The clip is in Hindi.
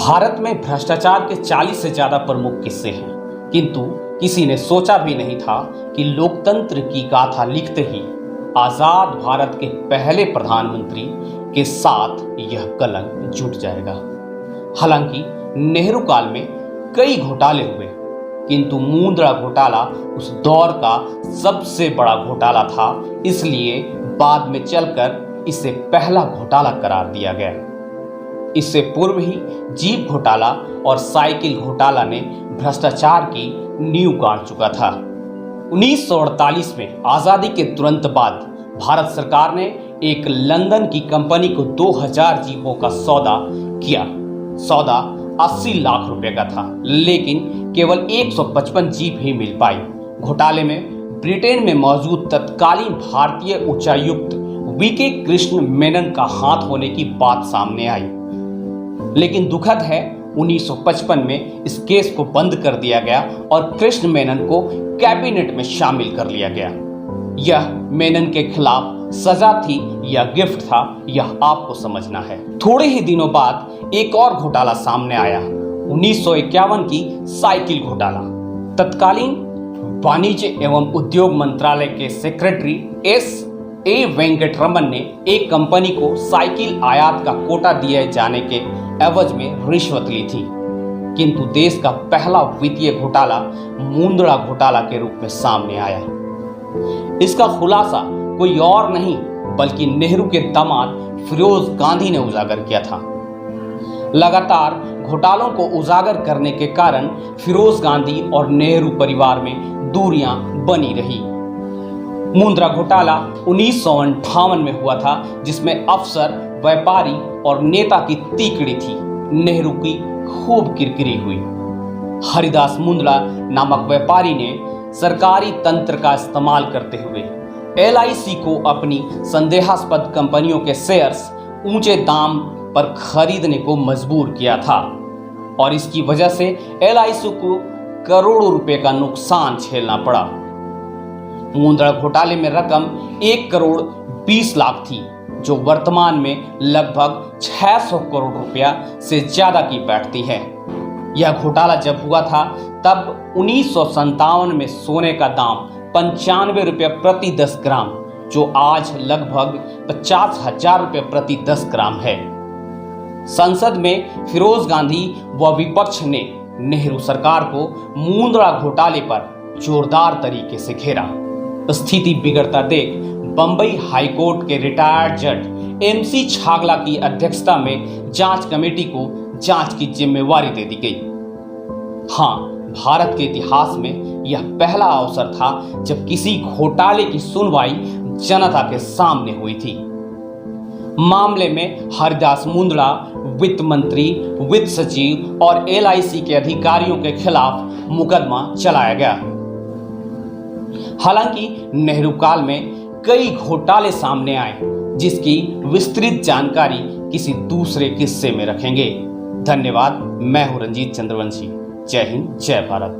भारत में भ्रष्टाचार के 40 से ज्यादा प्रमुख किस्से हैं, किंतु किसी ने सोचा भी नहीं था कि लोकतंत्र की गाथा लिखते ही आजाद भारत के पहले प्रधानमंत्री के साथ यह कलंक जुट जाएगा। हालांकि नेहरू काल में कई घोटाले हुए, किंतु मुंद्रा घोटाला उस दौर का सबसे बड़ा घोटाला था, इसलिए बाद में चलकर इसे पहला घोटाला करार दिया गया। इससे पूर्व ही जीप घोटाला और साइकिल घोटाला ने भ्रष्टाचार की नींव गाड़ चुका था। 1948 में आजादी के तुरंत बाद भारत सरकार ने एक लंदन की कंपनी को 2000 जीपों का सौदा किया। सौदा 80 लाख रुपए का था, लेकिन केवल 155 जीप ही मिल पाई। घोटाले में ब्रिटेन में मौजूद तत्कालीन भारतीय उच्चायुक्त वीके कृष्ण मेनन का हाथ होने की बात सामने आई। लेकिन दुखद है, 1955 में इस केस को बंद कर दिया गया और कृष्ण मेनन को कैबिनेट में शामिल कर लिया गया। यह मेनन के खिलाफ सजा थी या गिफ्ट था, यह आपको समझना है। थोड़े ही दिनों बाद एक और घोटाला सामने आया, 1951 की साइकिल घोटाला। तत्कालीन वाणिज्य एवं उद्योग मंत्रालय के सेक्रेटरी S.A. वेंकटरमन ने एक कंपनी को साइकिल आयात का कोटा दिए जाने के एवज में रिश्वत ली थी, किंतु देश का पहला वित्तीय घोटाला मुंद्रा घोटाला के रूप में सामने आया। इसका खुलासा कोई और नहीं बल्कि नेहरू के दामाद फिरोज गांधी ने उजागर किया था। लगातार घोटालों को उजागर करने के कारण फिरोज गांधी और नेहरू परिवार में दूरियां बनी रही। मुंद्रा घोटाला 1958 में हुआ था, जिसमें अफसर, व्यापारी और नेता की तीकड़ी थी। नेहरू की खूब किरकिरी हुई। हरिदास मुंद्रा नामक व्यापारी ने सरकारी तंत्र का इस्तेमाल करते हुए LIC को अपनी संदेहास्पद कंपनियों के शेयर्स ऊंचे दाम पर खरीदने को मजबूर किया था और इसकी वजह से LIC को करोड़ों रुपए का नुकसान झेलना पड़ा। मुंद्रा घोटाले में रकम 1 करोड़ 20 लाख थी, जो वर्तमान में लगभग 600 करोड़ रुपया से ज्यादा की बैठती है। यह घोटाला जब हुआ था तब 1957 में सोने का दाम 95 रुपये प्रति 10 ग्राम, जो आज लगभग 50,000 रुपये प्रति 10 ग्राम है। संसद में फिरोज गांधी व विपक्ष ने नेहरू सरकार को मुंद्रा घोटाले पर जोरदार तरीके से घेरा। स्थिति बिगड़ता देख बंबई हाईकोर्ट के रिटायर्ड जज MC छागला की अध्यक्षता में जांच कमेटी को जांच की जिम्मेवारी दे दी गई। हाँ, भारत के इतिहास में यह पहला अवसर था जब किसी घोटाले की सुनवाई जनता के सामने हुई थी। मामले में हरिदास मुंद्रा, वित्त मंत्री, वित्त सचिव और LIC के अधिकारियों के खिलाफ मुकदमा चलाया गया। हालांकि नेहरू काल में कई घोटाले सामने आए, जिसकी विस्तृत जानकारी किसी दूसरे किस्से में रखेंगे। धन्यवाद। मैं हूं रंजीत चंद्रवंशी। जय हिंद, जय भारत।